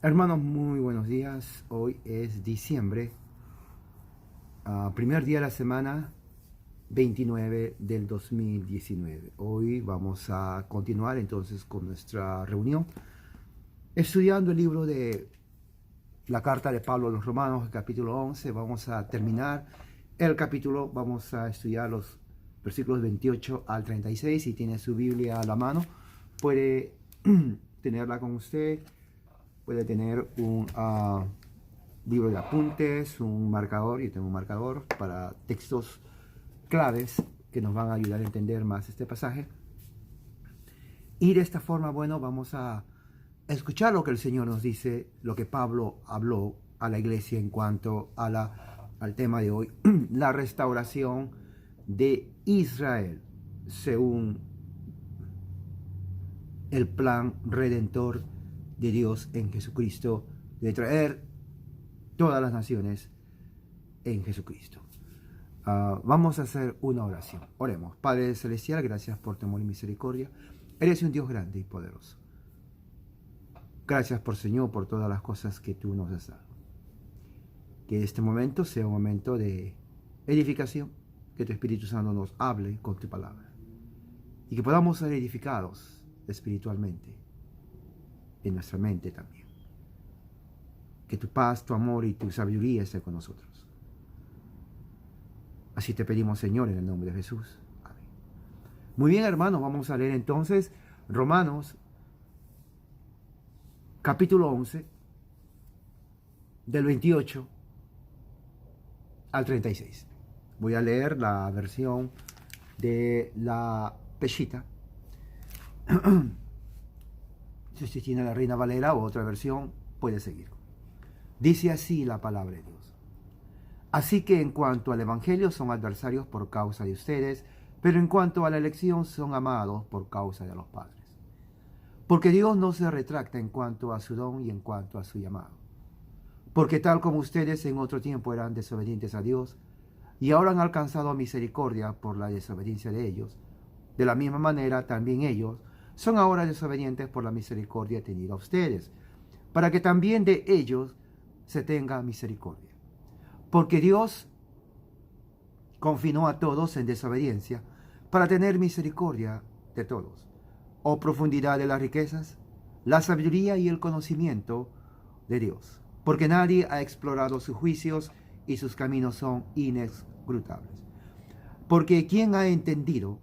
Hermanos, muy buenos días. Hoy es diciembre, primer día de la semana 29 del 2019. Hoy vamos a continuar entonces con nuestra reunión, estudiando el libro de la carta de Pablo a los Romanos, el capítulo 11. Vamos a terminar el capítulo, vamos a estudiar los versículos 28 al 36. Si tiene su Biblia a la mano, puede tenerla con usted. Puede tener un libro de apuntes, un marcador. Yo tengo un marcador para textos claves que nos van a ayudar a entender más este pasaje. Y de esta forma, bueno, vamos a escuchar lo que el Señor nos dice, lo que Pablo habló a la iglesia en cuanto al tema de hoy, la restauración de Israel, según el plan redentor de Dios en Jesucristo, de traer todas las naciones en Jesucristo. Vamos a hacer una oración. Oremos. Padre Celestial, gracias por tu amor y misericordia. Eres un Dios grande y poderoso. Gracias, por Señor, por todas las cosas que tú nos has dado. Que este momento sea un momento de edificación, que tu Espíritu Santo nos hable con tu palabra y que podamos ser edificados espiritualmente en nuestra mente también. Que tu paz, tu amor y tu sabiduría estén con nosotros. Así te pedimos, Señor, en el nombre de Jesús. Amén. Muy bien, hermanos, vamos a leer entonces Romanos, capítulo 11, del 28 al 36. Voy a leer la versión de la Peshitta. Si usted tiene la Reina Valera o otra versión, puede seguir. Dice así la palabra de Dios. Así que en cuanto al Evangelio son adversarios por causa de ustedes, pero en cuanto a la elección son amados por causa de los padres. Porque Dios no se retracta en cuanto a su don y en cuanto a su llamado. Porque tal como ustedes en otro tiempo eran desobedientes a Dios, y ahora han alcanzado misericordia por la desobediencia de ellos, de la misma manera también ellos son ahora desobedientes por la misericordia tenida a ustedes, para que también de ellos se tenga misericordia. Porque Dios confinó a todos en desobediencia para tener misericordia de todos. Oh profundidad de las riquezas, la sabiduría y el conocimiento de Dios. Porque nadie ha explorado sus juicios y sus caminos son inescrutables. Porque ¿quién ha entendido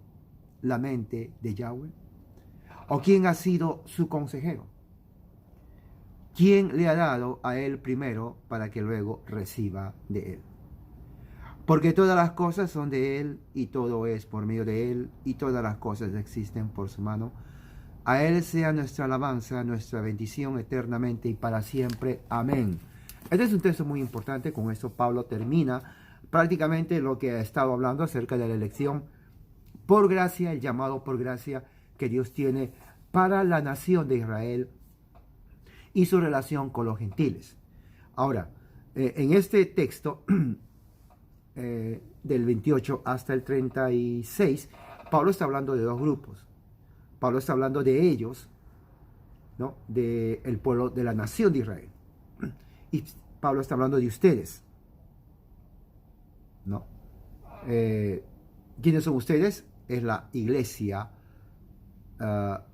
la mente de Yahweh? ¿O quién ha sido su consejero? ¿Quién le ha dado a él primero para que luego reciba de él? Porque todas las cosas son de él y todo es por medio de él y todas las cosas existen por su mano. A él sea nuestra alabanza, nuestra bendición eternamente y para siempre. Amén. Este es un texto muy importante. Con esto Pablo termina prácticamente lo que ha estado hablando acerca de la elección por gracia, el llamado por gracia que Dios tiene para la nación de Israel y su relación con los gentiles. Ahora, en este texto del 28 hasta el 36, Pablo está hablando de dos grupos. Pablo está hablando de ellos, ¿no? Del pueblo, de la nación de Israel. Y Pablo está hablando de ustedes, ¿no? ¿Quiénes son ustedes? Es la iglesia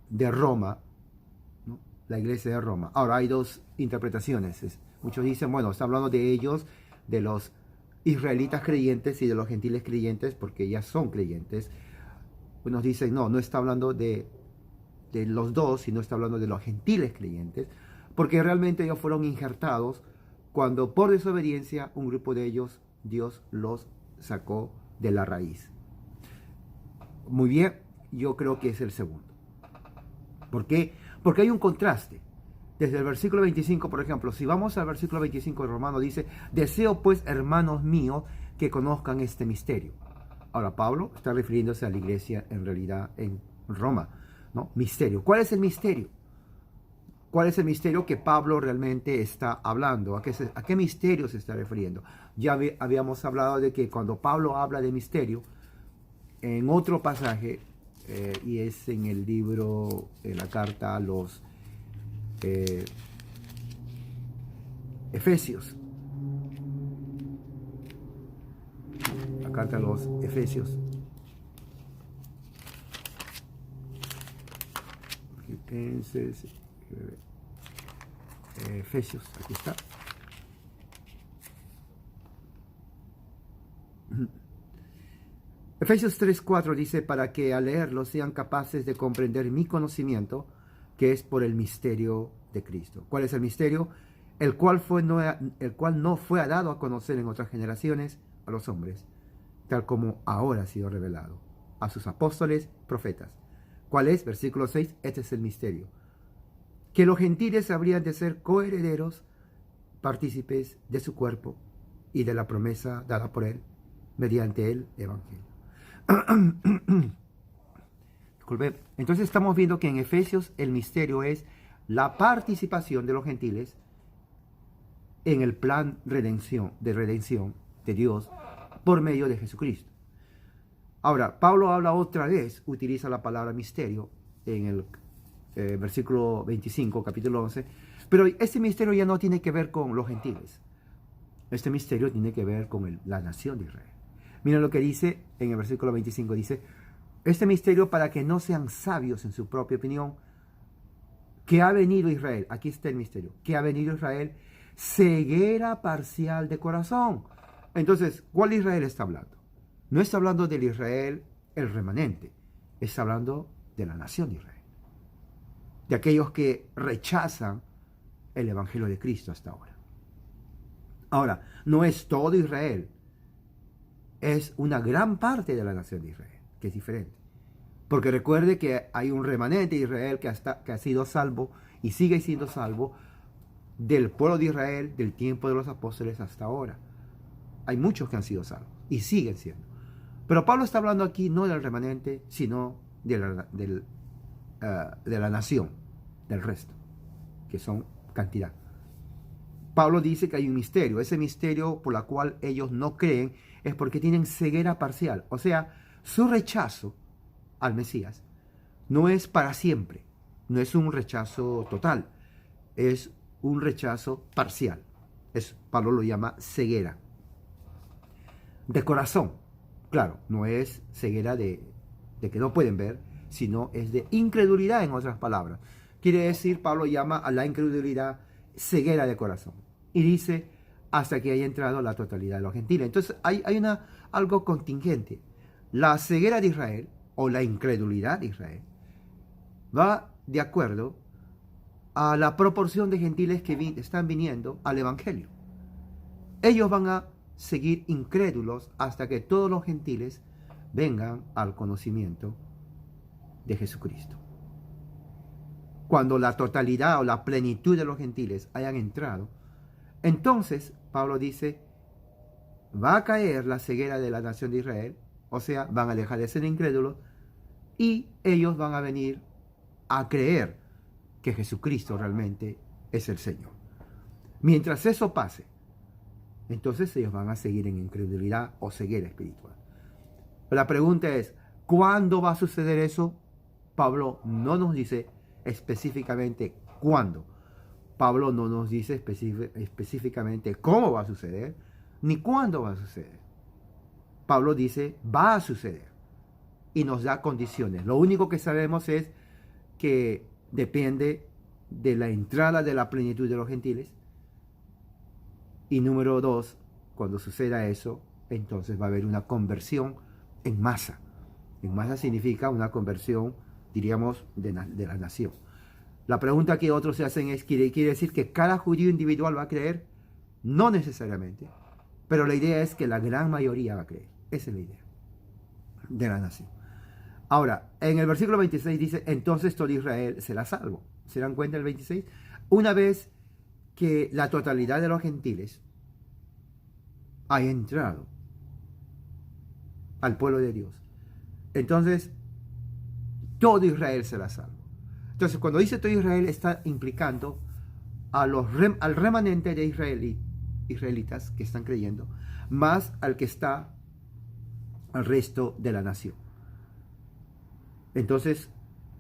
de Roma, ¿no? La iglesia de Roma. Ahora, hay dos interpretaciones. Muchos dicen, bueno, está hablando de ellos, de los israelitas creyentes y de los gentiles creyentes, porque ya son creyentes. Unos dicen, no, no está hablando de los dos, sino está hablando de los gentiles creyentes, porque realmente ellos fueron injertados cuando por desobediencia un grupo de ellos, Dios los sacó de la raíz. Muy bien, yo creo que es el segundo. ¿Por qué? Porque hay un contraste. Desde el versículo 25, por ejemplo, si vamos al versículo 25 de Romano, dice, deseo pues, hermanos míos, que conozcan este misterio. Ahora, Pablo está refiriéndose a la iglesia en realidad en Roma, ¿no? Misterio. ¿Cuál es el misterio? ¿Cuál es el misterio que Pablo realmente está hablando? ¿A qué misterio se está refiriendo? Ya habíamos hablado de que cuando Pablo habla de misterio, en otro pasaje, y es en el libro, en la carta a los Efesios. La carta a los Efesios. Filipenses, Efesios, aquí está. Efesios 3:4 dice, para que al leerlo sean capaces de comprender mi conocimiento, que es por el misterio de Cristo. ¿Cuál es el misterio? El cual no fue dado a conocer en otras generaciones a los hombres, tal como ahora ha sido revelado a sus apóstoles, profetas. ¿Cuál es? Versículo 6, este es el misterio. Que los gentiles habrían de ser coherederos, partícipes de su cuerpo y de la promesa dada por él, mediante el Evangelio. Disculpe. Entonces estamos viendo que en Efesios el misterio es la participación de los gentiles en el plan de redención de Dios por medio de Jesucristo. Ahora, Pablo habla otra vez, utiliza la palabra misterio en el versículo 25, capítulo 11, pero este misterio ya no tiene que ver con los gentiles. Este misterio tiene que ver con la nación de Israel. Mira lo que dice en el versículo 25, dice, este misterio para que no sean sabios en su propia opinión, que ha venido Israel, aquí está el misterio, que ha venido Israel, ceguera parcial de corazón. Entonces, ¿cuál Israel está hablando? No está hablando del Israel, el remanente, está hablando de la nación de Israel, de aquellos que rechazan el Evangelio de Cristo hasta ahora. Ahora, no es todo Israel, es una gran parte de la nación de Israel, que es diferente. Porque recuerde que hay un remanente de Israel que ha sido salvo y sigue siendo salvo del pueblo de Israel del tiempo de los apóstoles hasta ahora. Hay muchos que han sido salvos y siguen siendo. Pero Pablo está hablando aquí no del remanente, sino de la nación, del resto, que son cantidad. Pablo dice que hay un misterio. Ese misterio por la cual ellos no creen es porque tienen ceguera parcial. O sea, su rechazo al Mesías no es para siempre. No es un rechazo total. Es un rechazo parcial. Pablo lo llama ceguera. De corazón. Claro, no es ceguera de que no pueden ver, sino es de incredulidad, en otras palabras. Quiere decir, Pablo llama a la incredulidad ceguera de corazón. Y dice, hasta que haya entrado la totalidad de los gentiles. Entonces hay algo contingente. La ceguera de Israel, o la incredulidad de Israel, va de acuerdo a la proporción de gentiles que están viniendo al Evangelio. Ellos van a seguir incrédulos hasta que todos los gentiles vengan al conocimiento de Jesucristo. Cuando la totalidad o la plenitud de los gentiles hayan entrado, entonces Pablo dice, va a caer la ceguera de la nación de Israel, o sea, van a dejar de ser incrédulos y ellos van a venir a creer que Jesucristo realmente es el Señor. Mientras eso pase, entonces ellos van a seguir en incredulidad o ceguera espiritual. La pregunta es, ¿cuándo va a suceder eso? Pablo no nos dice específicamente cuándo. Pablo no nos dice específicamente cómo va a suceder, ni cuándo va a suceder. Pablo dice, va a suceder. Y nos da condiciones. Lo único que sabemos es que depende de la entrada de la plenitud de los gentiles. Y número 2, cuando suceda eso, entonces va a haber una conversión en masa. En masa significa una conversión, diríamos, de la nación. La pregunta que otros se hacen es, ¿quiere decir que cada judío individual va a creer? No necesariamente, pero la idea es que la gran mayoría va a creer. Esa es la idea de la nación. Ahora, en el versículo 26 dice, entonces todo Israel será salvo. ¿Se dan cuenta el 26? Una vez que la totalidad de los gentiles haya entrado al pueblo de Dios, entonces todo Israel será salvo. Entonces, cuando dice todo Israel, está implicando al remanente de israelitas que están creyendo, más al que está al resto de la nación. Entonces,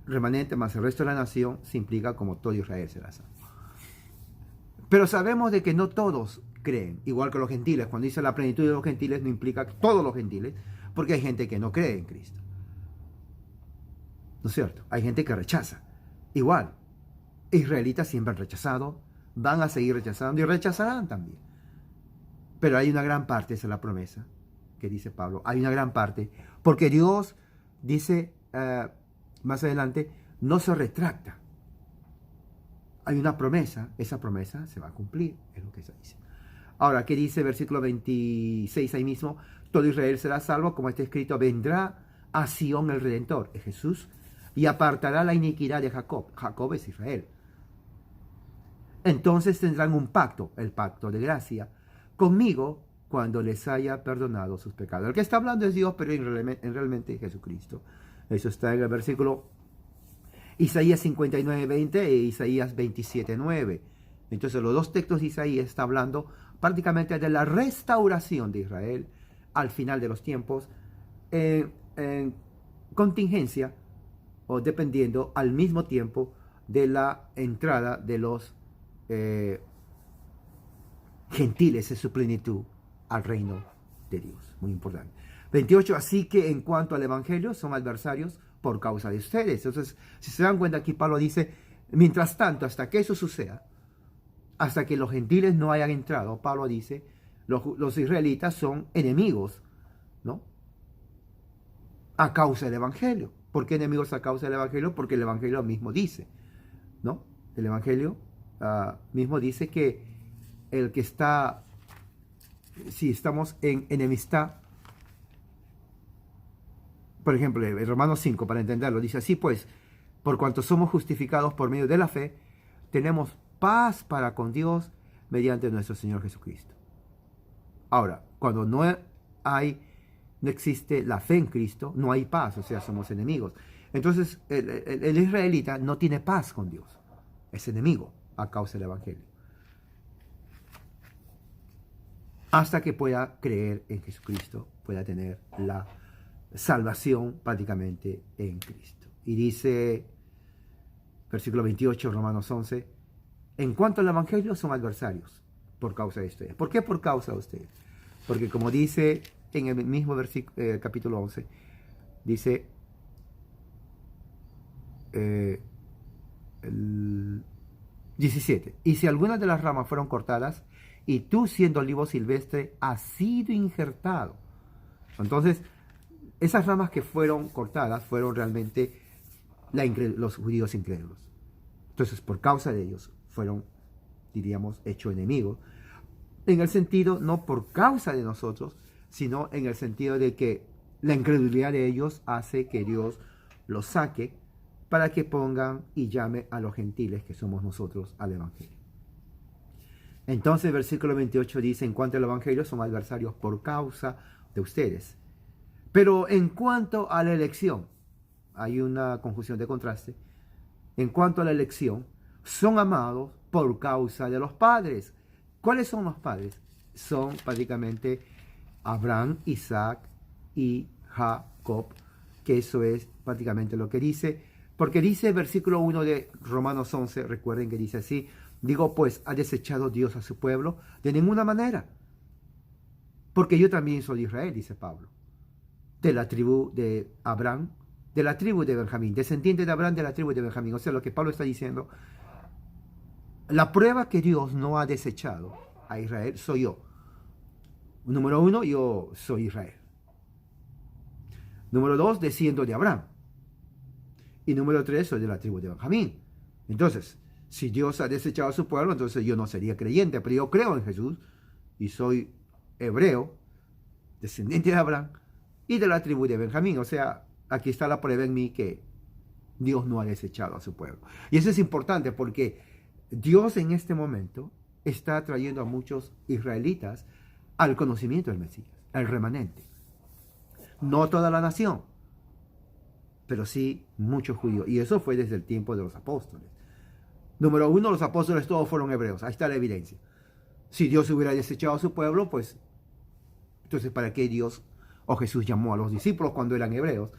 remanente más el resto de la nación se implica como todo Israel será salvo. Pero sabemos de que no todos creen, igual que los gentiles. Cuando dice la plenitud de los gentiles no implica todos los gentiles, porque hay gente que no cree en Cristo. ¿No es cierto? Hay gente que rechaza. Igual, israelitas siempre han rechazado, van a seguir rechazando y rechazarán también. Pero hay una gran parte, esa es la promesa que dice Pablo, hay una gran parte, porque Dios dice más adelante, no se retracta. Hay una promesa, esa promesa se va a cumplir, es lo que se dice. Ahora, ¿qué dice versículo 26 ahí mismo? Todo Israel será salvo, como está escrito, vendrá a Sión el Redentor, es Jesús, y apartará la iniquidad de Jacob. Jacob es Israel. Entonces tendrán un pacto, el pacto de gracia, conmigo cuando les haya perdonado sus pecados. El que está hablando es Dios, pero realmente es Jesucristo. Eso está en el versículo Isaías 59:20 e Isaías 27:9. Entonces los dos textos de Isaías está hablando prácticamente de la restauración de Israel al final de los tiempos, en contingencia o dependiendo al mismo tiempo de la entrada de los gentiles en su plenitud al reino de Dios. Muy importante. 28. Así que en cuanto al evangelio son adversarios por causa de ustedes. Entonces, si se dan cuenta, aquí Pablo dice, mientras tanto, hasta que eso suceda, hasta que los gentiles no hayan entrado, Pablo dice, los israelitas son enemigos, ¿no? A causa del evangelio. ¿Por qué enemigos a causa del evangelio? Porque el evangelio mismo dice, ¿no? El evangelio mismo dice que el que está, si estamos en enemistad, por ejemplo, en Romanos 5, para entenderlo, dice así pues, por cuanto somos justificados por medio de la fe, tenemos paz para con Dios mediante nuestro Señor Jesucristo. Ahora, cuando no existe la fe en Cristo, no hay paz, o sea, somos enemigos. Entonces, el israelita no tiene paz con Dios, es enemigo a causa del evangelio. Hasta que pueda creer en Jesucristo, pueda tener la salvación prácticamente en Cristo. Y dice, versículo 28, Romanos 11, en cuanto al evangelio son adversarios por causa de ustedes. ¿Por qué por causa de ustedes? Porque como dice en el mismo versículo, capítulo 11, dice, el 17, y si algunas de las ramas fueron cortadas, y tú siendo olivo silvestre has sido injertado. Entonces, esas ramas que fueron cortadas fueron realmente los judíos incrédulos. Entonces, por causa de ellos, fueron, diríamos, hechos enemigos. En el sentido, no por causa de nosotros, sino en el sentido de que la incredulidad de ellos hace que Dios los saque para que pongan y llame a los gentiles, que somos nosotros, al evangelio. Entonces, el versículo 28 dice, en cuanto al evangelio son adversarios por causa de ustedes. Pero en cuanto a la elección, hay una conjunción de contraste. En cuanto a la elección, son amados por causa de los padres. ¿Cuáles son los padres? Son prácticamente Abraham, Isaac y Jacob, que eso es prácticamente lo que dice. Porque dice el versículo 1 de Romanos 11, recuerden que dice así, digo pues, ¿ha desechado Dios a su pueblo? De ninguna manera. Porque yo también soy de Israel, dice Pablo. De la tribu de Abraham, de la tribu de Benjamín, descendiente de Abraham de la tribu de Benjamín. O sea, lo que Pablo está diciendo, la prueba que Dios no ha desechado a Israel soy yo. Número 1, yo soy Israel. Número 2, desciendo de Abraham. Y número 3, soy de la tribu de Benjamín. Entonces, si Dios ha desechado a su pueblo, entonces yo no sería creyente, pero yo creo en Jesús y soy hebreo, descendiente de Abraham y de la tribu de Benjamín. O sea, aquí está la prueba en mí que Dios no ha desechado a su pueblo. Y eso es importante porque Dios en este momento está trayendo a muchos israelitas al conocimiento del Mesías, el remanente. No toda la nación, pero sí muchos judíos. Y eso fue desde el tiempo de los apóstoles. Número 1, los apóstoles todos fueron hebreos. Ahí está la evidencia. Si Dios hubiera desechado a su pueblo, pues, entonces, ¿para qué Dios o Jesús llamó a los discípulos cuando eran hebreos?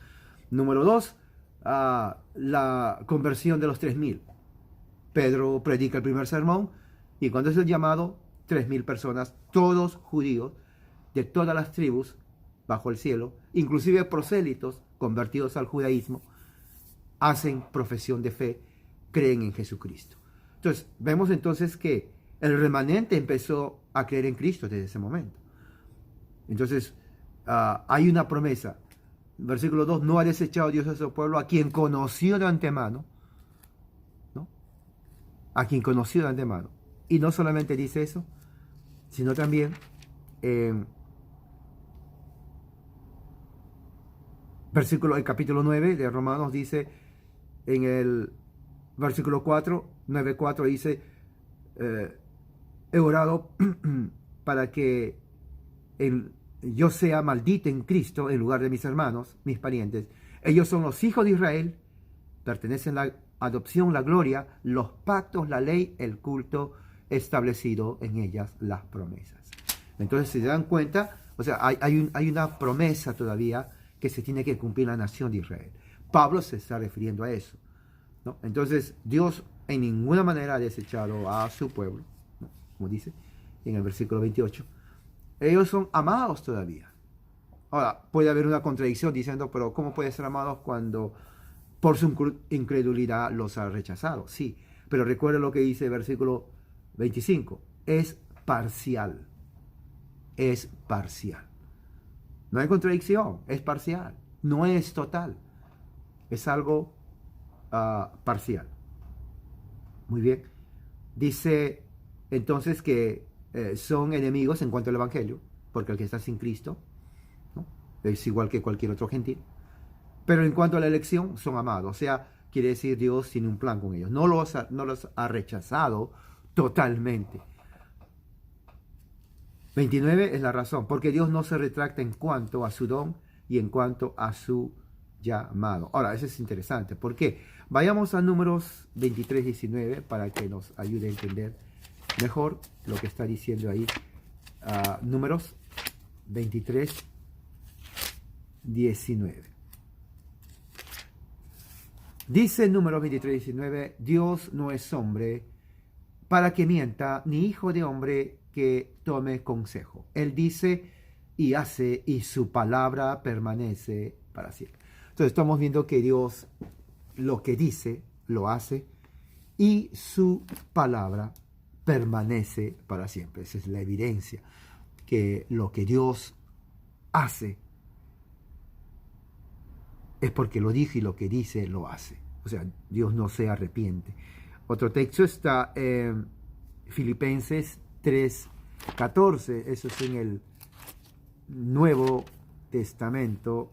Número 2, la conversión de los 3,000. Pedro predica el primer sermón Y cuando es el llamado, 3.000 personas, todos judíos, de todas las tribus bajo el cielo, inclusive prosélitos convertidos al judaísmo, hacen profesión de fe, creen en Jesucristo. Entonces, vemos entonces que el remanente empezó a creer en Cristo desde ese momento. Entonces, hay una promesa. Versículo 2, no ha desechado Dios a su pueblo, a quien conoció de antemano, ¿no? A quien conoció de antemano. Y no solamente dice eso, sino también el capítulo 9 de Romanos dice, en el versículo 4, 9:4 dice, he orado para que yo sea maldito en Cristo en lugar de mis hermanos, mis parientes. Ellos son los hijos de Israel, pertenecen a la adopción, la gloria, los pactos, la ley, el culto establecido en ellas, las promesas. Entonces, si se dan cuenta, o sea, hay una promesa todavía que se tiene que cumplir la nación de Israel. Pablo se está refiriendo a eso, ¿no? Entonces, Dios en ninguna manera ha desechado a su pueblo, ¿no? Como dice en el versículo 28. Ellos son amados todavía. Ahora, puede haber una contradicción diciendo, pero ¿cómo puede ser amados cuando por su incredulidad los ha rechazado? Sí, pero recuerda lo que dice el versículo 25. Es parcial. Es parcial. No hay contradicción, es parcial. No es total. Es algo parcial. Muy bien. Dice entonces que son enemigos en cuanto al Evangelio, porque el que está sin Cristo, ¿no?, es igual que cualquier otro gentil. Pero en cuanto a la elección, son amados. O sea, quiere decir Dios tiene un plan con ellos. No los ha rechazado totalmente. 29 es la razón, porque Dios no se retracta en cuanto a su don y en cuanto a su llamado. Ahora, eso es interesante. ¿Por qué? Vayamos a Números 23, 19 para que nos ayude a entender mejor lo que está diciendo ahí. Números 23, 19. Dice Números 23, 19, Dios no es hombre para que mienta, ni hijo de hombre que tome consejo. Él dice y hace, y su palabra permanece para siempre. Entonces estamos viendo que Dios lo que dice, lo hace, y su palabra permanece para siempre. Esa es la evidencia, que lo que Dios hace es porque lo dijo y lo que dice lo hace. O sea, Dios no se arrepiente. Otro texto está en Filipenses 3:14. Eso es en el Nuevo Testamento.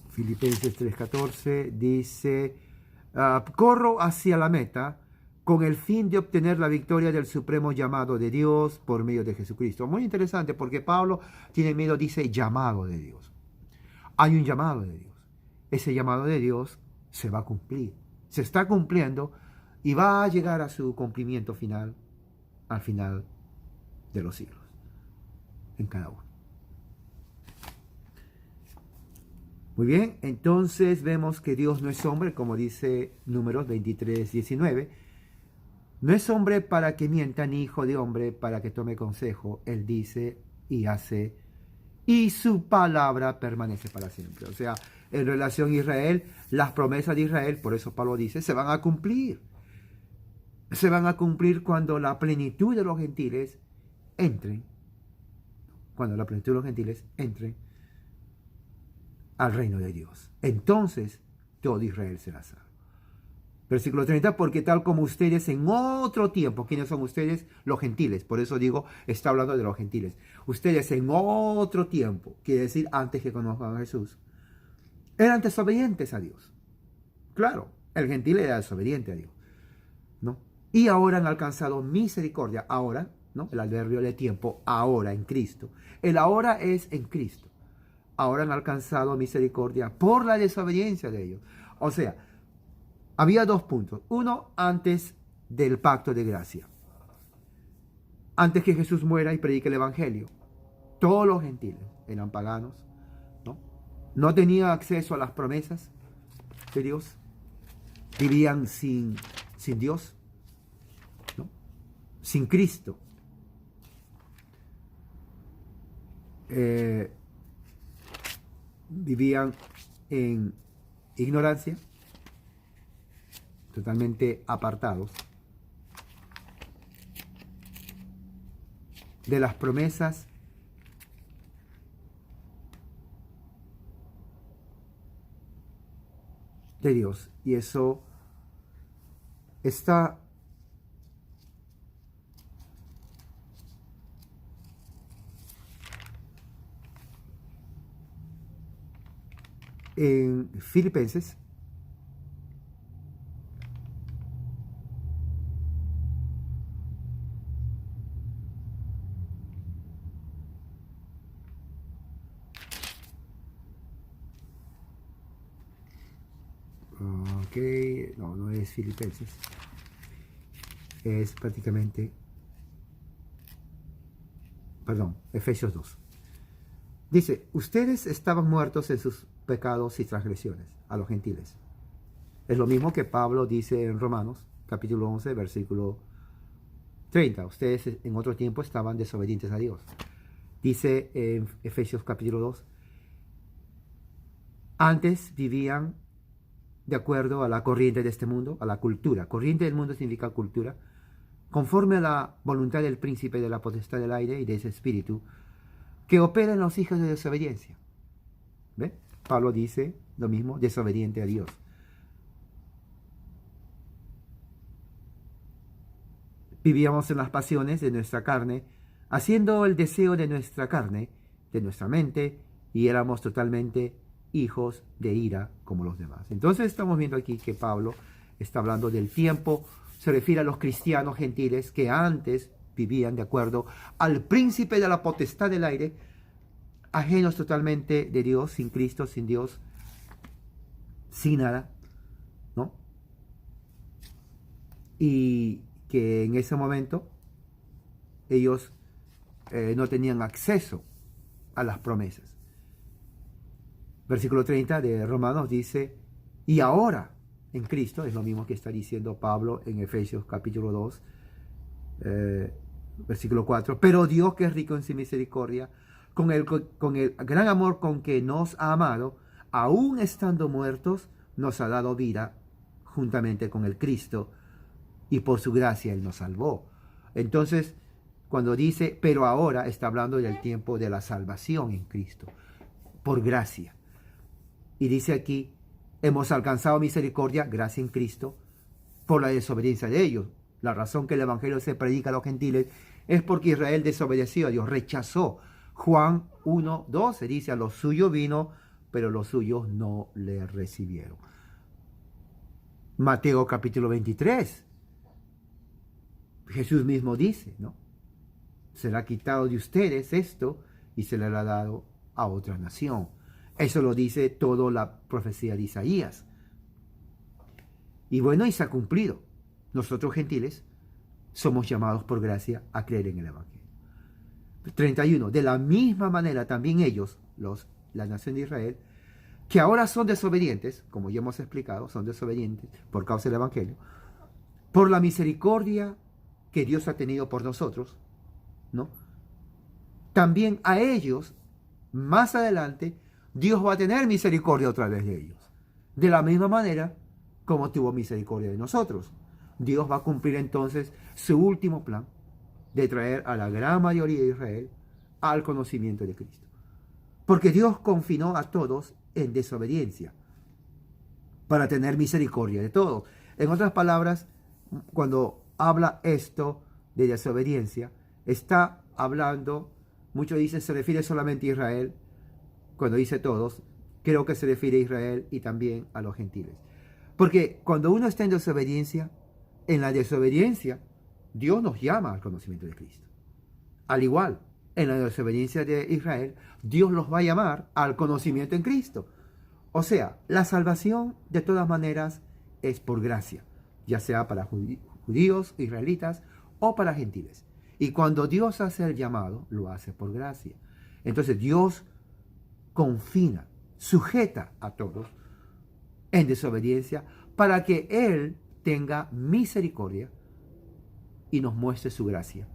Filipenses 3:14 dice, corro hacia la meta con el fin de obtener la victoria del supremo llamado de Dios por medio de Jesucristo. Muy interesante, porque Pablo tiene miedo, dice llamado de Dios. Hay un llamado de Dios. Ese llamado de Dios se va a cumplir. Se está cumpliendo y va a llegar a su cumplimiento final al final de los siglos. En cada uno. Muy bien, entonces vemos que Dios no es hombre, como dice Números 23, 19. No es hombre para que mienta, ni hijo de hombre para que tome consejo. Él dice y hace, y su palabra permanece para siempre. O sea, en relación a Israel, las promesas de Israel, por eso Pablo dice, se van a cumplir. Se van a cumplir cuando la plenitud de los gentiles entren. Cuando la plenitud de los gentiles entren al reino de Dios. Entonces, todo Israel será salvo. Versículo 30, porque tal como ustedes en otro tiempo, ¿quiénes son ustedes? Los gentiles. Por eso digo, está hablando de los gentiles. Ustedes en otro tiempo, quiere decir antes que conozcan a Jesús, eran desobedientes a Dios. Claro, el gentil era desobediente a Dios, ¿no? Y ahora han alcanzado misericordia. Ahora, ¿no? El adverbio de tiempo, ahora en Cristo. El ahora es en Cristo. Ahora han alcanzado misericordia por la desobediencia de ellos. O sea, había dos puntos. Uno, antes del pacto de gracia. Antes que Jesús muera y predique el evangelio, todos los gentiles eran paganos, ¿no? No tenían acceso a las promesas de Dios. Vivían sin sin Dios, ¿no? Sin Cristo. Vivían en ignorancia, totalmente apartados de las promesas de Dios. Y eso está en Filipenses no es Filipenses, es prácticamente, Efesios 2. Dice, ustedes estaban muertos en sus pecados y transgresiones, a los gentiles. Es lo mismo que Pablo dice en Romanos, capítulo 11, versículo 30. Ustedes en otro tiempo estaban desobedientes a Dios. Dice en Efesios capítulo 2, antes vivían de acuerdo a la corriente de este mundo, a la cultura. Corriente del mundo significa cultura. Conforme a la voluntad del príncipe de la potestad del aire y de ese espíritu, que opera en los hijos de desobediencia. ¿Ve? Pablo dice lo mismo, desobediente a Dios. Vivíamos en las pasiones de nuestra carne, haciendo el deseo de nuestra carne, de nuestra mente, y éramos totalmente hijos de ira como los demás. Entonces estamos viendo aquí que Pablo está hablando del tiempo, se refiere a los cristianos gentiles que antes vivían de acuerdo al príncipe de la potestad del aire, ajenos totalmente de Dios, sin Cristo, sin Dios, sin nada, ¿no? Y que en ese momento ellos no tenían acceso a las promesas. Versículo 30 de Romanos dice, y ahora en Cristo, es lo mismo que está diciendo Pablo en Efesios capítulo 2, versículo 4, pero Dios, que es rico en su misericordia, con el gran amor con que nos ha amado, aún estando muertos, nos ha dado vida juntamente con el Cristo, y por su gracia Él nos salvó. Entonces, cuando dice, pero ahora, está hablando del tiempo de la salvación en Cristo, por gracia. Y dice aquí, hemos alcanzado misericordia, gracia en Cristo, por la desobediencia de ellos. La razón que el Evangelio se predica a los gentiles es porque Israel desobedeció a Dios, rechazó. Juan 1:12 dice, a los suyos vino, pero los suyos no le recibieron. Mateo capítulo 23, Jesús mismo dice, ¿no? Será quitado de ustedes esto y se le hará dado a otra nación. Eso lo dice toda la profecía de Isaías. Y bueno, y se ha cumplido. Nosotros gentiles somos llamados por gracia a creer en el Evangelio. 31. De la misma manera también ellos, la nación de Israel, que ahora son desobedientes, como ya hemos explicado, son desobedientes por causa del Evangelio, por la misericordia que Dios ha tenido por nosotros, ¿no? También a ellos, más adelante, Dios va a tener misericordia otra vez de ellos. De la misma manera como tuvo misericordia de nosotros. Dios va a cumplir entonces su último plan de traer a la gran mayoría de Israel al conocimiento de Cristo. Porque Dios confinó a todos en desobediencia para tener misericordia de todos. En otras palabras, cuando habla esto de desobediencia, está hablando, muchos dicen se refiere solamente a Israel. Cuando dice todos, creo que se refiere a Israel y también a los gentiles. Porque cuando uno está en desobediencia, en la desobediencia, Dios nos llama al conocimiento de Cristo. Al igual, en la desobediencia de Israel, Dios los va a llamar al conocimiento en Cristo. O sea, la salvación de todas maneras es por gracia, ya sea para judíos, israelitas o para gentiles. Y cuando Dios hace el llamado, lo hace por gracia. Entonces Dios sujeta a todos en desobediencia para que Él tenga misericordia y nos muestre su gracia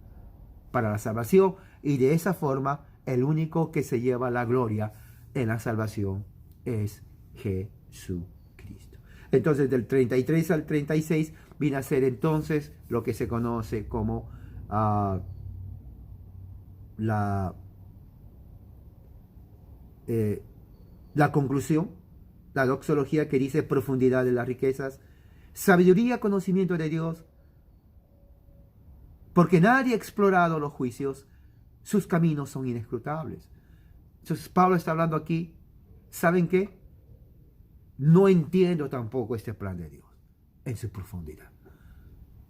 para la salvación, y de esa forma el único que se lleva la gloria en la salvación es Jesucristo. Entonces del 33 al 36 viene a ser entonces lo que se conoce como la conclusión, la doxología, que dice profundidad de las riquezas, sabiduría, conocimiento de Dios, porque nadie ha explorado los juicios, sus caminos son inescrutables. Entonces Pablo está hablando aquí, ¿saben qué? No entiendo tampoco este plan de Dios en su profundidad.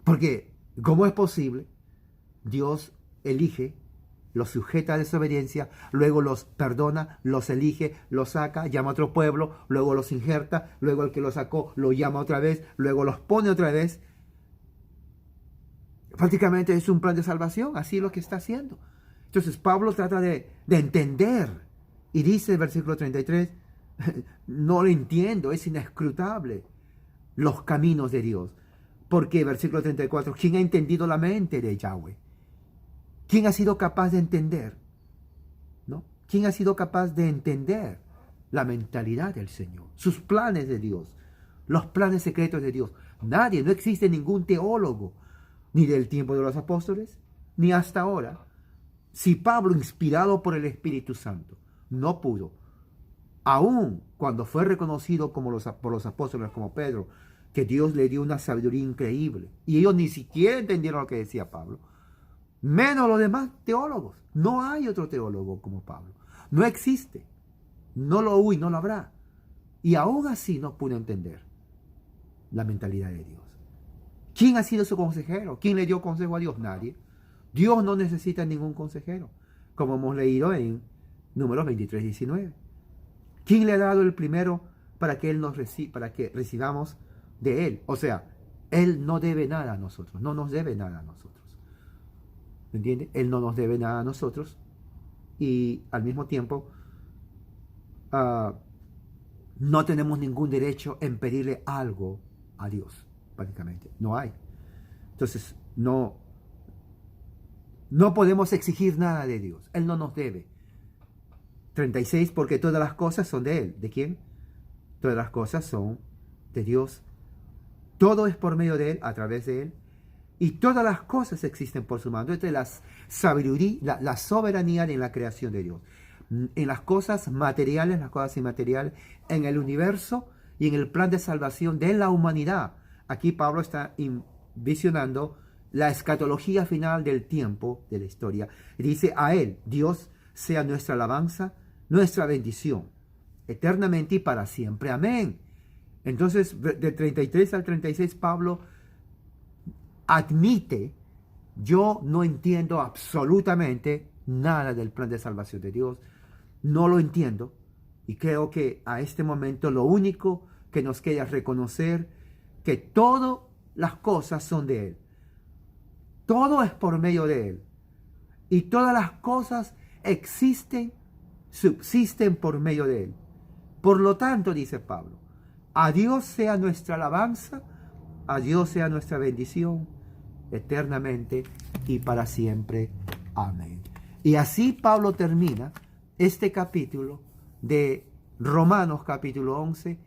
Porque, ¿cómo es posible? Dios elige, los sujeta a desobediencia, luego los perdona, los elige, los saca, llama a otro pueblo, luego los injerta, luego el que los sacó lo llama otra vez, luego los pone otra vez. Prácticamente es un plan de salvación, así es lo que está haciendo. Entonces Pablo trata de entender, y dice el versículo 33, no lo entiendo, es inescrutable los caminos de Dios. Porque versículo 34, ¿quién ha entendido la mente de Yahweh? ¿Quién ha sido capaz de entender? ¿No? ¿Quién ha sido capaz de entender la mentalidad del Señor? Sus planes de Dios, los planes secretos de Dios. Nadie, no existe ningún teólogo, ni del tiempo de los apóstoles, ni hasta ahora. Si Pablo, inspirado por el Espíritu Santo, no pudo, aun cuando fue reconocido por los apóstoles como Pedro, que Dios le dio una sabiduría increíble, y ellos ni siquiera entendieron lo que decía Pablo, menos los demás teólogos. No hay otro teólogo como Pablo. No existe. No lo hubo y no lo habrá. Y aún así no pudo entender la mentalidad de Dios. ¿Quién ha sido su consejero? ¿Quién le dio consejo a Dios? Nadie. Dios no necesita ningún consejero, como hemos leído en Números 23, 19. ¿Quién le ha dado el primero para que para que recibamos de Él? O sea, Él no debe nada a nosotros, no nos debe nada a nosotros. ¿Me entiende? Él no nos debe nada a nosotros, y al mismo tiempo no tenemos ningún derecho en pedirle algo a Dios, prácticamente. No hay. Entonces, no podemos exigir nada de Dios. Él no nos debe. 36, porque todas las cosas son de Él. ¿De quién? Todas las cosas son de Dios. Todo es por medio de Él, a través de Él. Y todas las cosas existen por su mano. Esta es la sabiduría, la soberanía en la creación de Dios. En las cosas materiales, las cosas inmateriales, en el universo y en el plan de salvación de la humanidad. Aquí Pablo está visionando la escatología final del tiempo, de la historia. Y dice: a Él, Dios, sea nuestra alabanza, nuestra bendición, eternamente y para siempre. Amén. Entonces, del 33 al 36, Pablo admite: yo no entiendo absolutamente nada del plan de salvación de Dios, no lo entiendo, y creo que a este momento lo único que nos queda es reconocer que todas las cosas son de Él, todo es por medio de Él, y todas las cosas existen, subsisten por medio de Él. Por lo tanto, dice Pablo, a Dios sea nuestra alabanza, a Dios sea nuestra bendición, eternamente y para siempre. Amén. Y así Pablo termina este capítulo de Romanos, capítulo 11,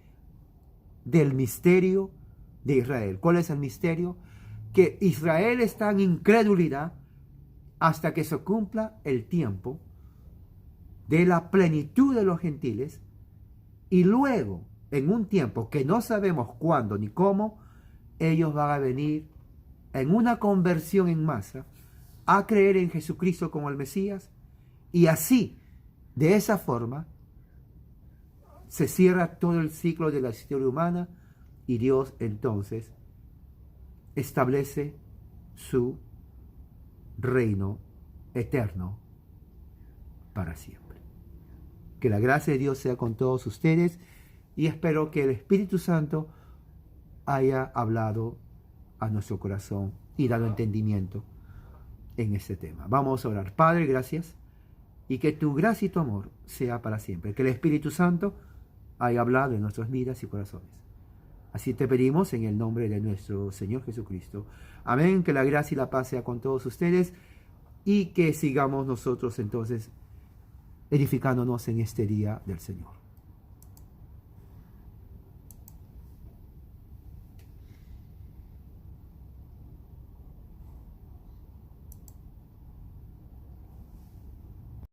del misterio de Israel. ¿Cuál es el misterio? Que Israel está en incredulidad hasta que se cumpla el tiempo de la plenitud de los gentiles, y luego, en un tiempo que no sabemos cuándo ni cómo, ellos van a venir en una conversión en masa a creer en Jesucristo como el Mesías, y así, de esa forma, se cierra todo el ciclo de la historia humana, y Dios entonces establece su reino eterno para siempre. Que la gracia de Dios sea con todos ustedes, y espero que el Espíritu Santo haya hablado a nuestro corazón y dado entendimiento en este tema. Vamos a orar. Padre, gracias, y que tu gracia y tu amor sea para siempre. Que el Espíritu Santo haya hablado en nuestras vidas y corazones. Así te pedimos en el nombre de nuestro Señor Jesucristo. Amén. Que la gracia y la paz sea con todos ustedes y que sigamos nosotros entonces edificándonos en este día del Señor.